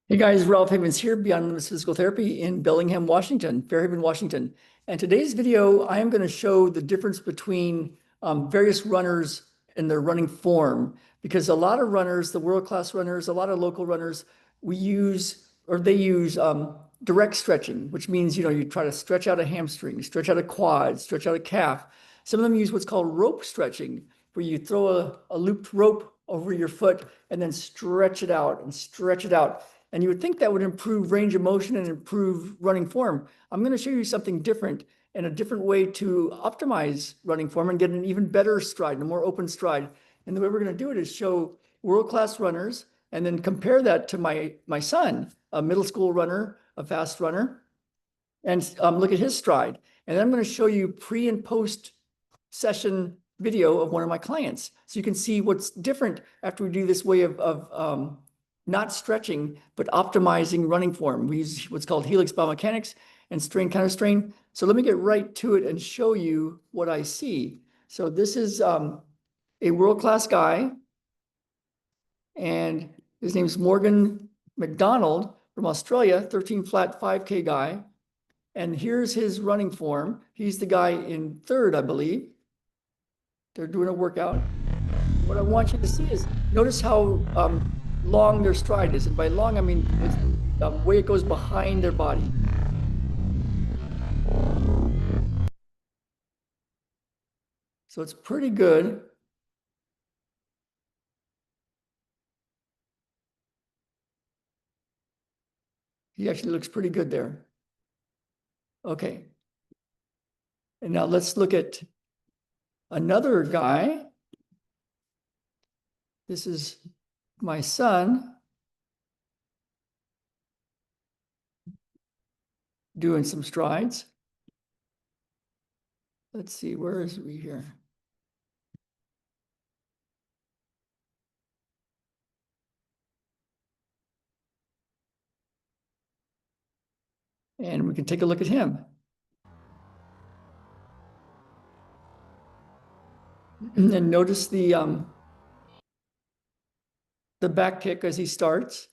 Hey guys, Ralph Havens here, Beyond Limits Physical Therapy in Bellingham, Washington, Fairhaven, Washington. And today's video, I am going to show the difference between various runners and their running form, because a lot of runners, the world-class runners, a lot of local runners, they use direct stretching, which means, you try to stretch out a hamstring, stretch out a quad, stretch out a calf. Some of them use what's called rope stretching, where you throw a looped rope over your foot and then stretch it out and stretch it out. And you would think that would improve range of motion and improve running form. I'm going to show you something different and a different way to optimize running form and get an even better stride, a more open stride. And the way we're going to do it is show world-class runners and then compare that to my son, a middle school runner, a fast runner, and look at his stride. And then I'm going to show you pre and post session video of one of my clients. So you can see what's different after we do this way of not stretching, but optimizing running form. We use what's called Helix Biomechanics and strain CounterStrain. So let me get right to it and show you what I see. So this is a world-class guy, and his name is Morgan McDonald from Australia, 13 flat 5K guy. And here's his running form. He's the guy in third, I believe. They're doing a workout. What I want you to see is, notice how long their stride is. And by long, I mean it's the way it goes behind their body. So it's pretty good. He actually looks pretty good there. Okay. And now let's look at another guy. This is my son doing some strides. Let's see, where is we here? And we can take a look at him. And then notice the back kick as he starts.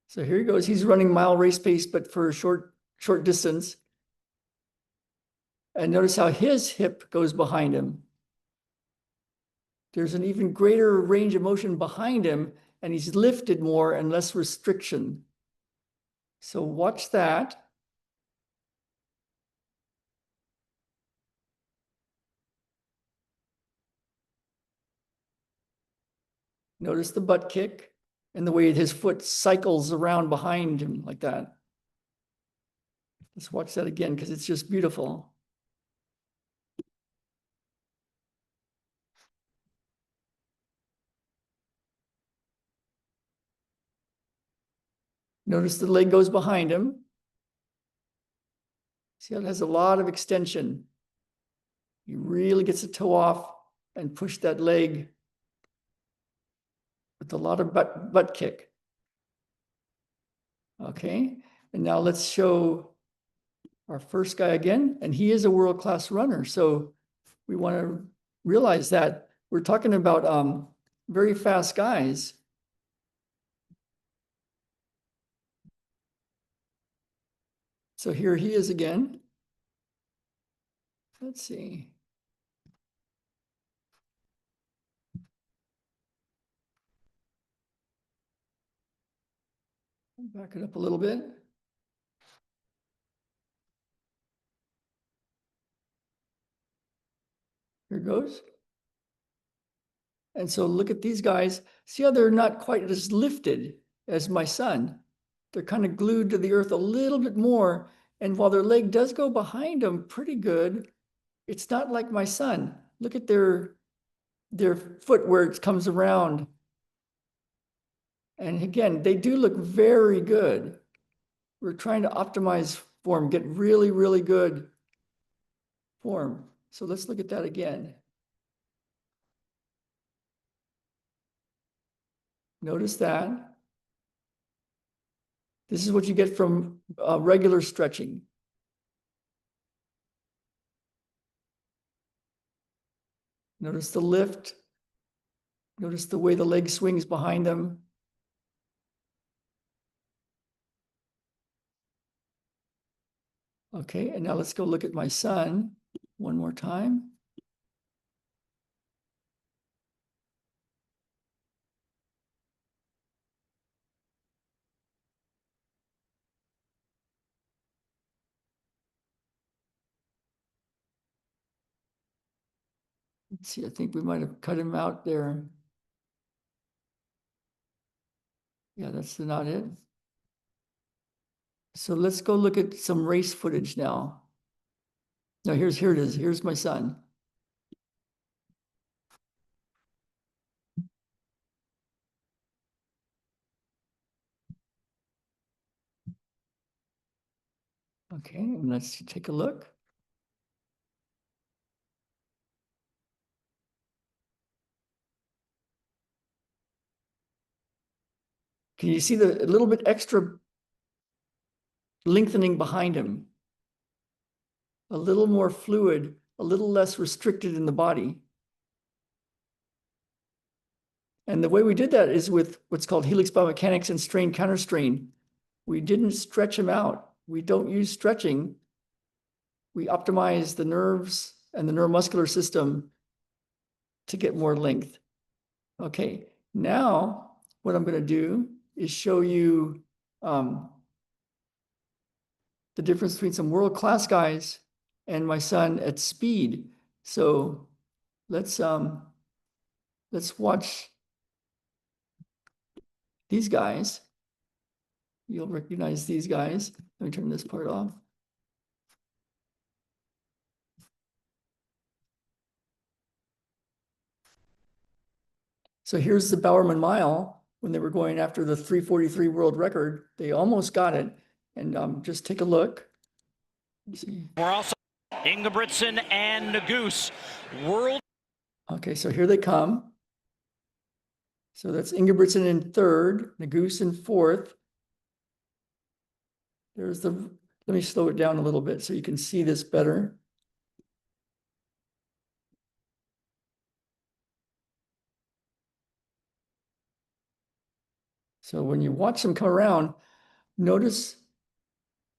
So here he goes. He's running mile race pace, but for a short distance. And notice how his hip goes behind him. There's an even greater range of motion behind him, and he's lifted more and less restriction. So watch that. Notice the butt kick and the way his foot cycles around behind him like that. Let's watch that again because it's just beautiful. Notice the leg goes behind him. See how it has a lot of extension. He really gets the toe off and push that leg with a lot of butt kick. Okay, and now let's show our first guy again, and he is a world-class runner. So we want to realize that we're talking about very fast guys. So here he is again. Let's see. Back it up a little bit. Here it goes. And so look at these guys. See how they're not quite as lifted as my son. They're kind of glued to the earth a little bit more. And while their leg does go behind them pretty good, it's not like my son. Look at their foot where it comes around. And again, they do look very good. We're trying to optimize form, get really, really good form. So let's look at that again. Notice that. This is what you get from regular stretching. Notice the lift. Notice the way the leg swings behind them. Okay, and now let's go look at my son one more time. Let's see, I think we might have cut him out there. Yeah, that's not it. So let's go look at some race footage now. No, here it is. Here's my son. Okay, and let's take a look. Can you see the a little bit extra lengthening behind him? A little more fluid, a little less restricted in the body. And the way we did that is with what's called Helix Biomechanics and strain CounterStrain. We didn't stretch him out. We don't use stretching. We optimize the nerves and the neuromuscular system to get more length. Okay, now what I'm going to do is show you the difference between some world-class guys and my son at speed. So let's watch these guys. You'll recognize these guys. Let me turn this part off. So here's the Bowerman mile when they were going after the 3:43 world record. They almost got it. And just take a look. Let's see. We're also Ingebrigtsen and Nagoose. World. Okay, so here they come. So that's Ingebrigtsen in third, Nagoose in fourth. There's the, let me slow it down a little bit so you can see this better. So when you watch them come around, notice,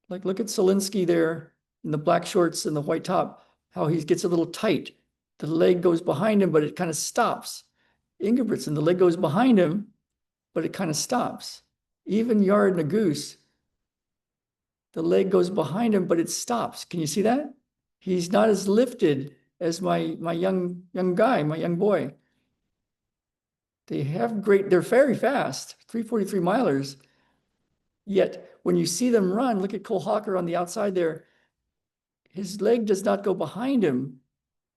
like look at Solinsky there in the black shorts and the white top, how he gets a little tight. The leg goes behind him, but it kind of stops. Ingebrigtsen, the leg goes behind him, but it kind of stops. Even Yard Nagoose, the leg goes behind him, but it stops. Can you see that? He's not as lifted as my young guy, my young boy. They have great, they're very fast, 3:43 milers. Yet when you see them run, look at Cole Hawker on the outside there. His leg does not go behind him.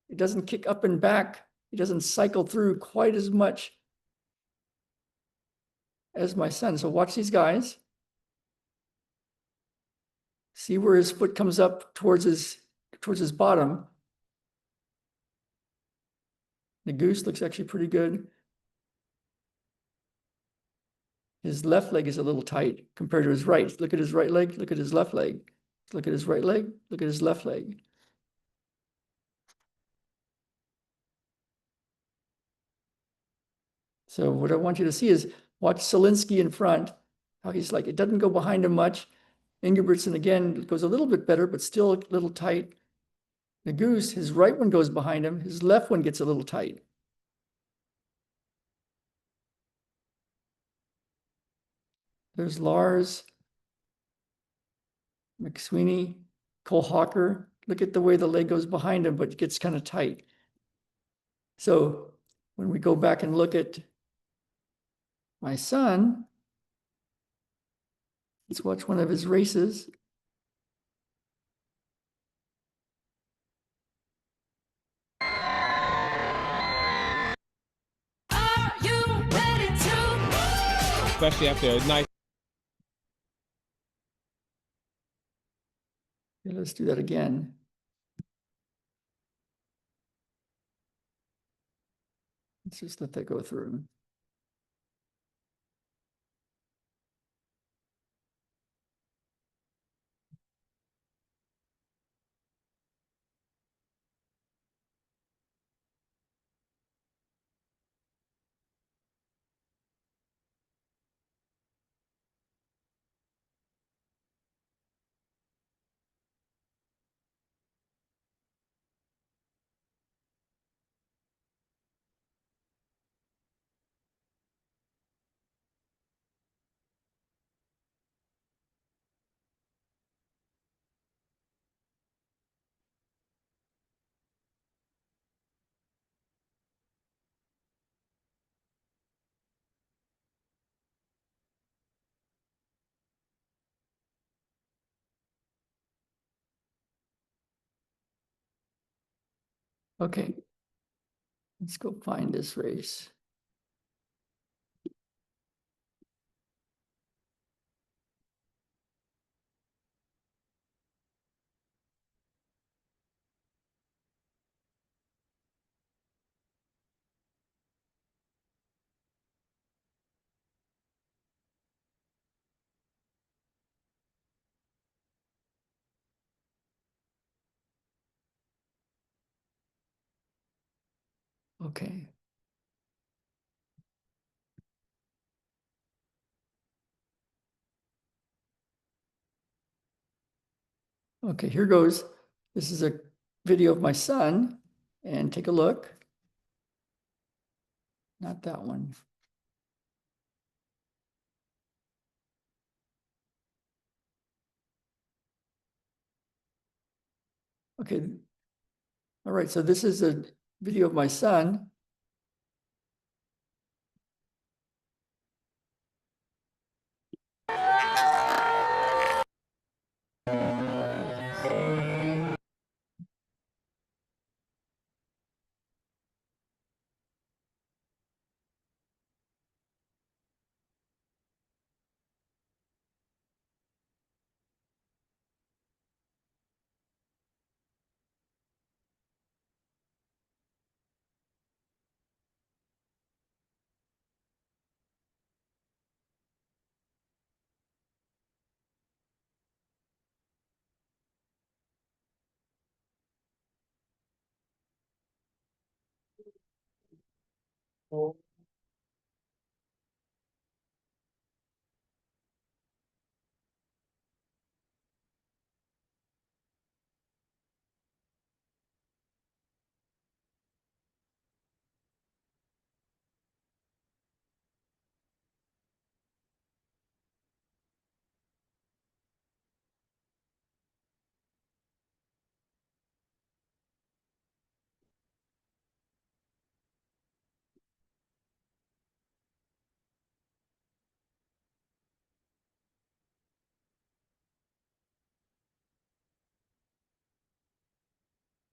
It doesn't kick up and back. It doesn't cycle through quite as much as my son. So watch these guys. See where his foot comes up towards his bottom. The goose looks actually pretty good. His left leg is a little tight compared to his right. Look at his right leg, look at his left leg. Look at his right leg, look at his left leg. So what I want you to see is watch Solinsky in front, how he's like, it doesn't go behind him much. Ingebrigtsen again goes a little bit better, but still a little tight. The goose, his right one goes behind him, his left one gets a little tight. There's Lars, McSweeney, Cole Hawker. Look at the way the leg goes behind him, but it gets kind of tight. So when we go back and look at my son, let's watch one of his races. Are you ready to? Especially after a night. Okay, let's do that again. Let's just let that go through. Okay. Let's go find this race. Okay. Okay, here goes. This is a video of my son, and take a look. Not that one. Okay. All right, so this is a video of my son.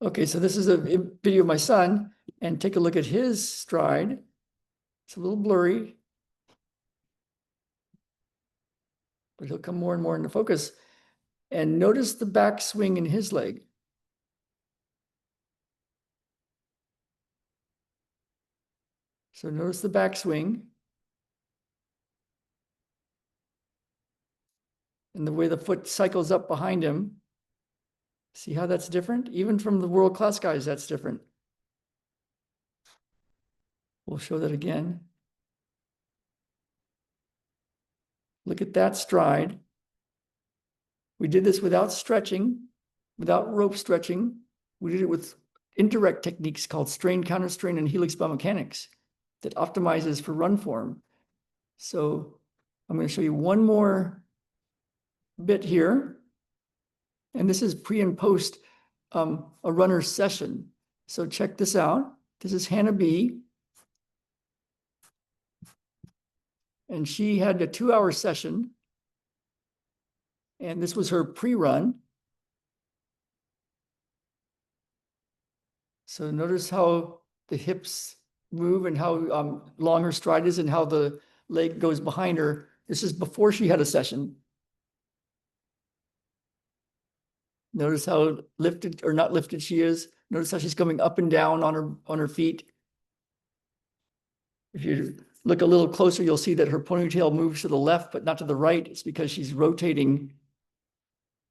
Okay, so this is a video of my son, and take a look at his stride. It's a little blurry, but he'll come more and more into focus. And notice the back swing in his leg. So notice the back swing and the way the foot cycles up behind him. See how that's different? Even from the world-class guys, that's different. We'll show that again. Look at that stride. We did this without stretching, without rope stretching. We did it with indirect techniques called strain, CounterStrain, and Helix Biomechanics that optimizes for run form. So I'm going to show you one more bit here. And this is pre and post a runner's session. So check this out. This is Hannah B. And she had a 2-hour session. And this was her pre-run. So notice how the hips move and how long her stride is and how the leg goes behind her. This is before she had a session. Notice how lifted or not lifted she is. Notice how she's coming up and down on her feet. If you look a little closer, you'll see that her ponytail moves to the left, but not to the right. It's because she's rotating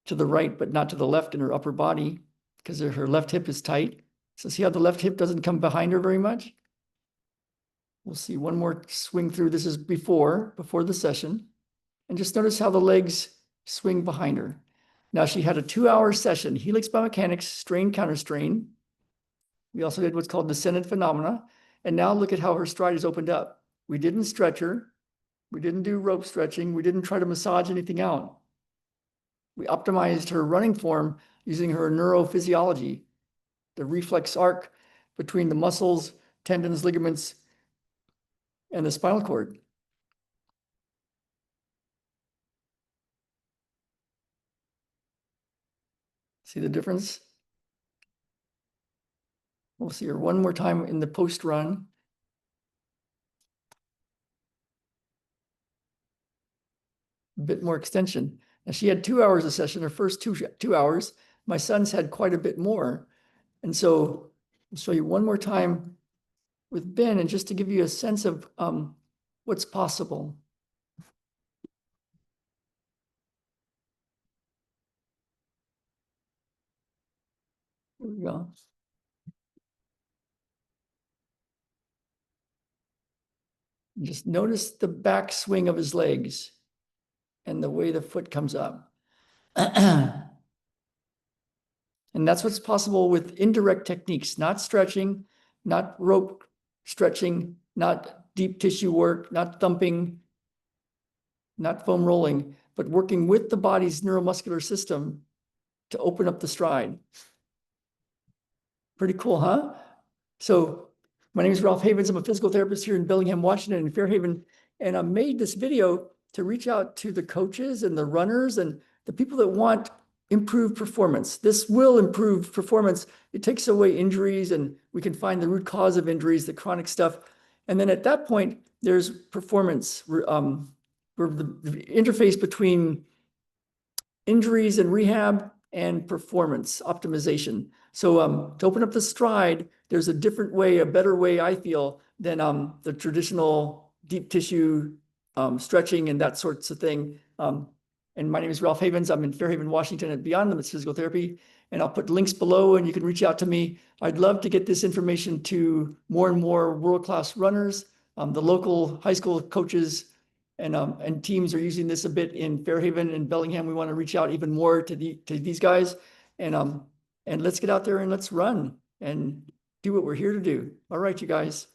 to the right, but not to the left in her upper body because her left hip is tight. So see how the left hip doesn't come behind her very much? We'll see one more swing through. This is before the session. And just notice how the legs swing behind her. Now she had a 2-hour session, Helix Biomechanics, strain, CounterStrain. We also did what's called descendant phenomena. And now look at how her stride is opened up. We didn't stretch her. We didn't do rope stretching. We didn't try to massage anything out. We optimized her running form using her neurophysiology, the reflex arc between the muscles, tendons, ligaments, and the spinal cord. See the difference? We'll see her one more time in the post run. A bit more extension. Now she had 2 hours a session, her first two hours. My son's had quite a bit more. And so I'll show you one more time with Ben, and just to give you a sense of what's possible. Here we go. Just notice the back swing of his legs and the way the foot comes up. And that's what's possible with indirect techniques, not stretching, not rope stretching, not deep tissue work, not thumping, not foam rolling, but working with the body's neuromuscular system to open up the stride. Pretty cool, huh? So my name is Ralph Havens. I'm a physical therapist here in Bellingham, Washington, and Fairhaven. And I made this video to reach out to the coaches and the runners and the people that want improved performance. This will improve performance. It takes away injuries, and we can find the root cause of injuries, the chronic stuff. And then at that point, there's performance, where the interface between injuries and rehab and performance optimization. So to open up the stride, there's a different way, a better way, I feel, than the traditional deep tissue stretching and that sorts of thing. And my name is Ralph Havens. I'm in Fairhaven, Washington at Beyond Limits Physical Therapy. And I'll put links below and you can reach out to me. I'd love to get this information to more and more world-class runners. The local high school coaches and teams are using this a bit in Fairhaven and Bellingham. We want to reach out even more to these guys, and let's get out there and let's run and do what we're here to do. All right, you guys.